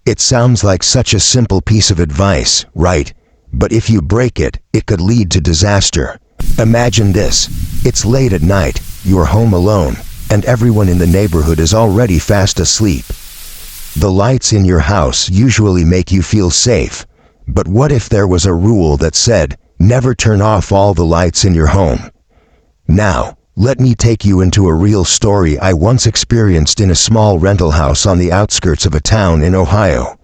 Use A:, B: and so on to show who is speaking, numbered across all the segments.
A: It sounds like such a simple piece of advice, right? But if you break it, it could lead to disaster. Imagine this. It's late at night, you're home alone, and everyone in the neighborhood is already fast asleep. The lights in your house usually make you feel safe, but what if there was a rule that said, never turn off all the lights in your home? Now, let me take you into a real story I once experienced in a small rental house on the outskirts of a town in Ohio.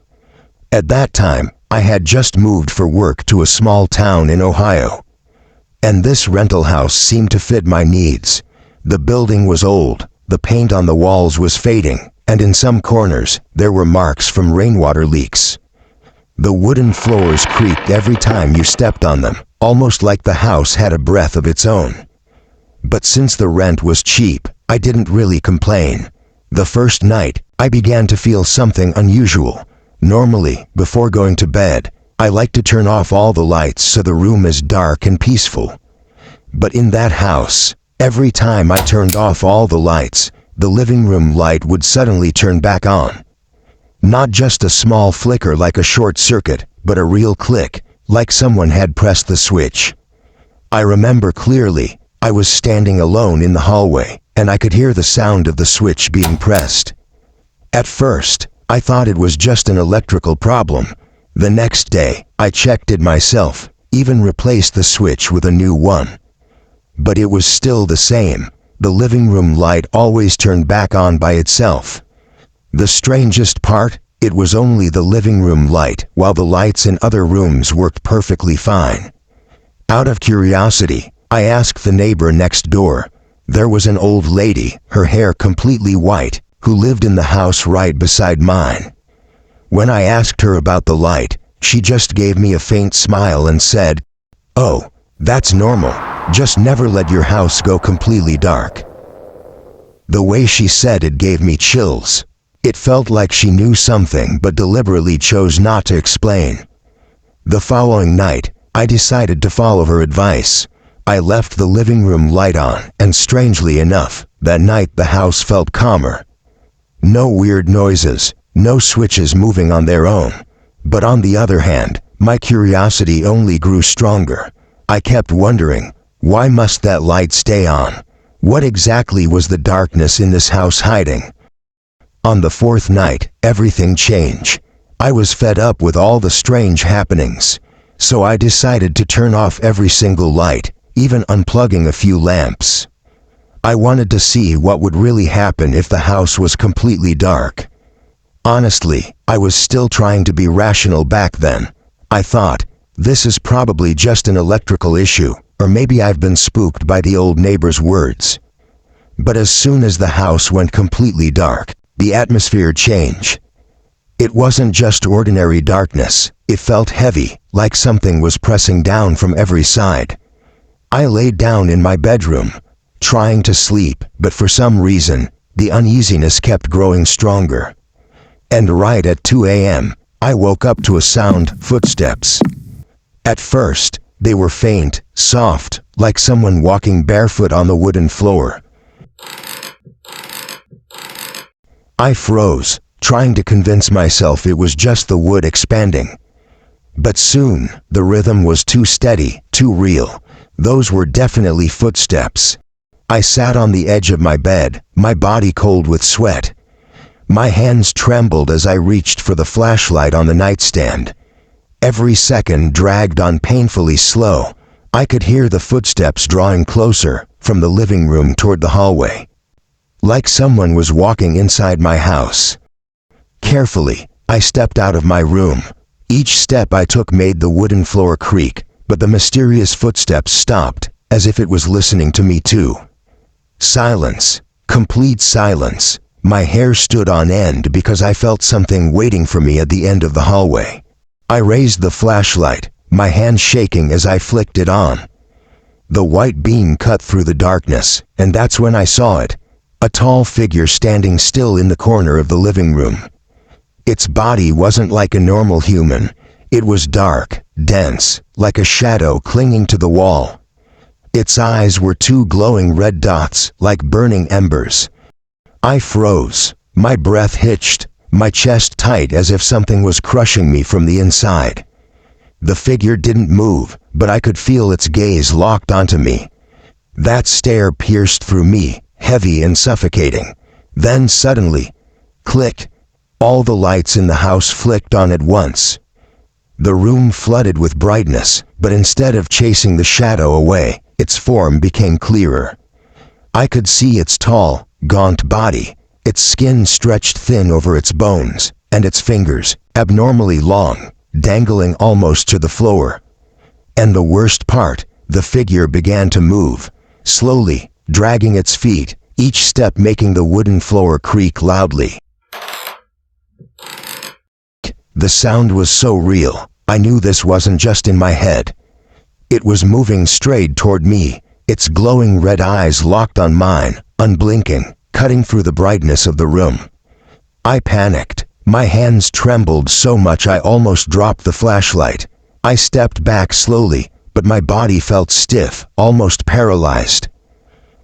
A: At that time, I had just moved for work to a small town in Ohio. And this rental house seemed to fit my needs. The building was old, the paint on the walls was fading, and in some corners, there were marks from rainwater leaks. The wooden floors creaked every time you stepped on them, almost like the house had a breath of its own. But since the rent was cheap, I didn't really complain. The first night, I began to feel something unusual. Normally, before going to bed, I like to turn off all the lights so the room is dark and peaceful. But in that house, every time I turned off all the lights, the living room light would suddenly turn back on. Not just a small flicker like a short circuit, but a real click, like someone had pressed the switch. I remember clearly, I was standing alone in the hallway, and I could hear the sound of the switch being pressed. At first, I thought it was just an electrical problem. The next day, I checked it myself, even replaced the switch with a new one. But it was still the same. The living room light always turned back on by itself. The strangest part, it was only the living room light, while the lights in other rooms worked perfectly fine. Out of curiosity, I asked the neighbor next door. There was an old lady, her hair completely white, who lived in the house right beside mine. When I asked her about the light, she just gave me a faint smile and said, "Oh, that's normal. Just never let your house go completely dark." The way she said it gave me chills. It felt like she knew something but deliberately chose not to explain. The following night, I decided to follow her advice. I left the living room light on, and strangely enough, that night the house felt calmer. No weird noises, no switches moving on their own. But on the other hand, my curiosity only grew stronger. I kept wondering, why must that light stay on? What exactly was the darkness in this house hiding? On the fourth night, everything changed. I was fed up with all the strange happenings. So I decided to turn off every single light, even unplugging a few lamps. I wanted to see what would really happen if the house was completely dark. Honestly, I was still trying to be rational back then. I thought, this is probably just an electrical issue, or maybe I've been spooked by the old neighbor's words. But as soon as the house went completely dark, the atmosphere changed. It wasn't just ordinary darkness, it felt heavy, like something was pressing down from every side. I laid down in my bedroom, trying to sleep, but for some reason, the uneasiness kept growing stronger. And right at 2 a.m., I woke up to a sound, footsteps. At first, they were faint, soft, like someone walking barefoot on the wooden floor. I froze, trying to convince myself it was just the wood expanding. But soon, the rhythm was too steady, too real. Those were definitely footsteps. I sat on the edge of my bed, my body cold with sweat. My hands trembled as I reached for the flashlight on the nightstand. Every second dragged on painfully slow. I could hear the footsteps drawing closer, from the living room toward the hallway. Like someone was walking inside my house. Carefully, I stepped out of my room. Each step I took made the wooden floor creak, but the mysterious footsteps stopped, as if it was listening to me too. Silence. Complete silence. My hair stood on end because I felt something waiting for me at the end of the hallway. I raised the flashlight, my hand shaking as I flicked it on. The white beam cut through the darkness, and that's when I saw it. A tall figure standing still in the corner of the living room. Its body wasn't like a normal human. It was dark, dense, like a shadow clinging to the wall. Its eyes were two glowing red dots, like burning embers. I froze. My breath hitched. my chest tight as if something was crushing me from the inside. The figure didn't move, but I could feel its gaze locked onto me. That stare pierced through me, heavy and suffocating. Then suddenly, click, all the lights in the house flicked on at once. The room flooded with brightness, but instead of chasing the shadow away, its form became clearer. I could see its tall, gaunt body, its skin stretched thin over its bones, and its fingers, abnormally long, dangling almost to the floor. And the worst part, the figure began to move, slowly, dragging its feet, each step making the wooden floor creak loudly. The sound was so real, I knew this wasn't just in my head. It was moving straight toward me, its glowing red eyes locked on mine, unblinking, cutting through the brightness of the room. I panicked. My hands trembled so much I almost dropped the flashlight. I stepped back slowly, but my body felt stiff, almost paralyzed.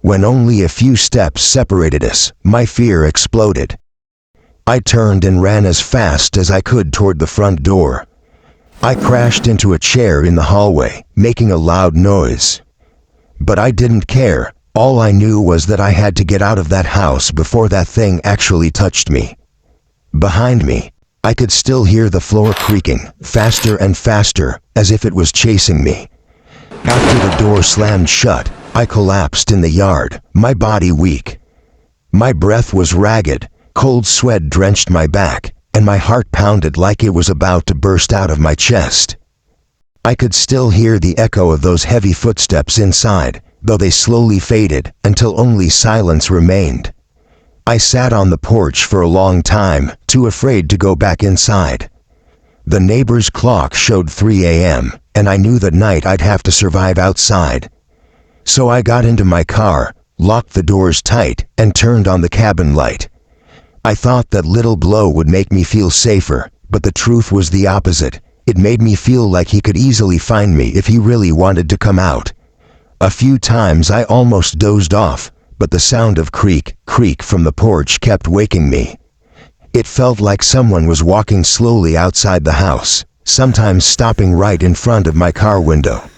A: When only a few steps separated us, my fear exploded. I turned and ran as fast as I could toward the front door. I crashed into a chair in the hallway, making a loud noise. But I didn't care. All I knew was that I had to get out of that house before that thing actually touched me. Behind me, I could still hear the floor creaking, faster and faster, as if it was chasing me. After the door slammed shut, I collapsed in the yard, my body weak. My breath was ragged, cold sweat drenched my back, and my heart pounded like it was about to burst out of my chest. I could still hear the echo of those heavy footsteps inside, though they slowly faded until only silence remained. I sat on the porch for a long time, too afraid to go back inside. The neighbor's clock showed 3 a.m., and I knew that night I'd have to survive outside. So I got into my car, locked the doors tight, and turned on the cabin light. I thought that little glow would make me feel safer, but the truth was the opposite. It made me feel like he could easily find me if he really wanted to come out. A few times I almost dozed off, but the sound of creak from the porch kept waking me. It felt like someone was walking slowly outside the house, sometimes stopping right in front of my car window.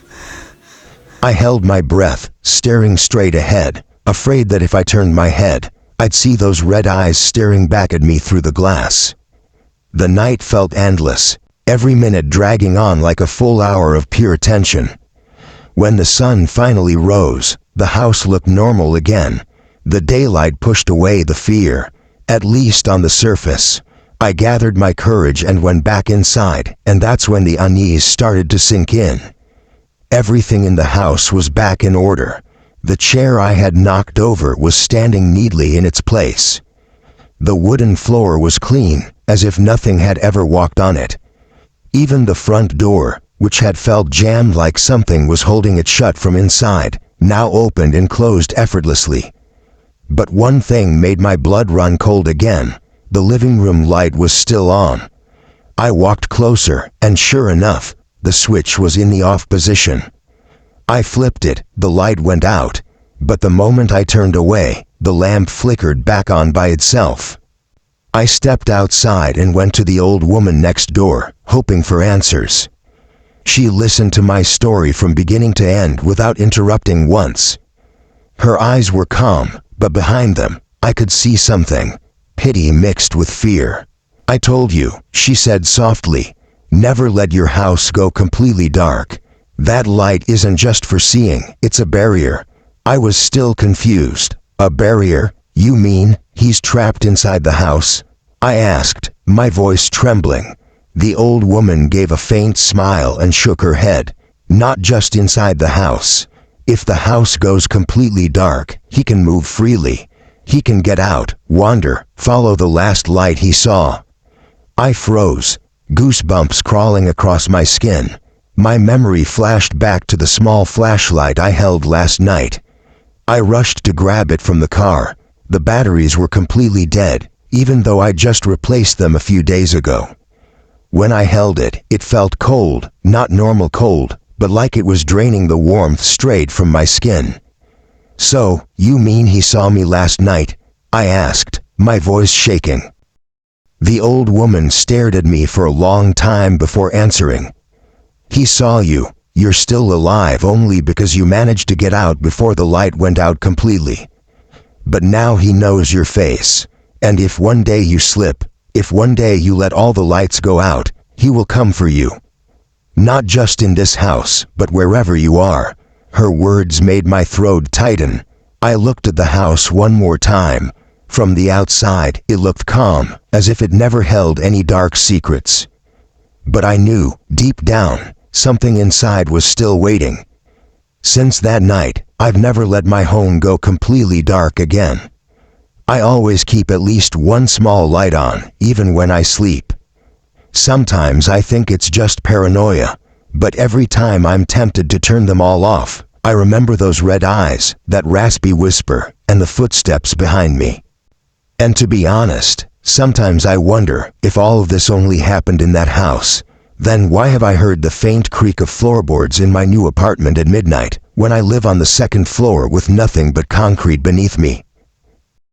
A: I held my breath, staring straight ahead, afraid that if I turned my head, I'd see those red eyes staring back at me through the glass. The night felt endless, every minute dragging on like a full hour of pure tension. When the sun finally rose, the house looked normal again. The daylight pushed away the fear, at least on the surface. I gathered my courage and went back inside, and that's when the unease started to sink in. Everything in the house was back in order. The chair I had knocked over was standing neatly in its place. The wooden floor was clean, as if nothing had ever walked on it. Even the front door, which had felt jammed like something was holding it shut from inside, now opened and closed effortlessly. But one thing made my blood run cold again. The living room light was still on. I walked closer, and sure enough, the switch was in the off position. I flipped it, the light went out, but the moment I turned away, the lamp flickered back on by itself. I stepped outside and went to the old woman next door, hoping for answers. She listened to my story from beginning to end without interrupting once. Her eyes were calm, but behind them, I could see something, pity mixed with fear. "I told you," she said softly, "never let your house go completely dark. That light isn't just for seeing, it's a barrier." I was still confused. "A barrier? You mean he's trapped inside the house?" I asked, my voice trembling. The old woman gave a faint smile and shook her head. "Not just inside the house. If the house goes completely dark, he can move freely. He can get out, wander, follow the last light he saw." I froze, goosebumps crawling across my skin. My memory flashed back to the small flashlight I held last night. I rushed to grab it from the car. The batteries were completely dead, even though I just replaced them a few days ago. When I held it, it felt cold, not normal cold, but like it was draining the warmth straight from my skin. "So, you mean he saw me last night?" I asked, my voice shaking. The old woman stared at me for a long time before answering. "He saw you. You're still alive only because you managed to get out before the light went out completely. But now he knows your face, and if one day you slip, if one day you let all the lights go out, he will come for you. Not just in this house, but wherever you are." Her words made my throat tighten. I looked at the house one more time. From the outside, it looked calm, as if it never held any dark secrets. But I knew, deep down, something inside was still waiting. Since that night, I've never let my home go completely dark again. I always keep at least one small light on, even when I sleep. Sometimes I think it's just paranoia, but every time I'm tempted to turn them all off, I remember those red eyes, that raspy whisper, and the footsteps behind me. And to be honest, sometimes I wonder if all of this only happened in that house. Then why have I heard the faint creak of floorboards in my new apartment at midnight, when I live on the second floor with nothing but concrete beneath me?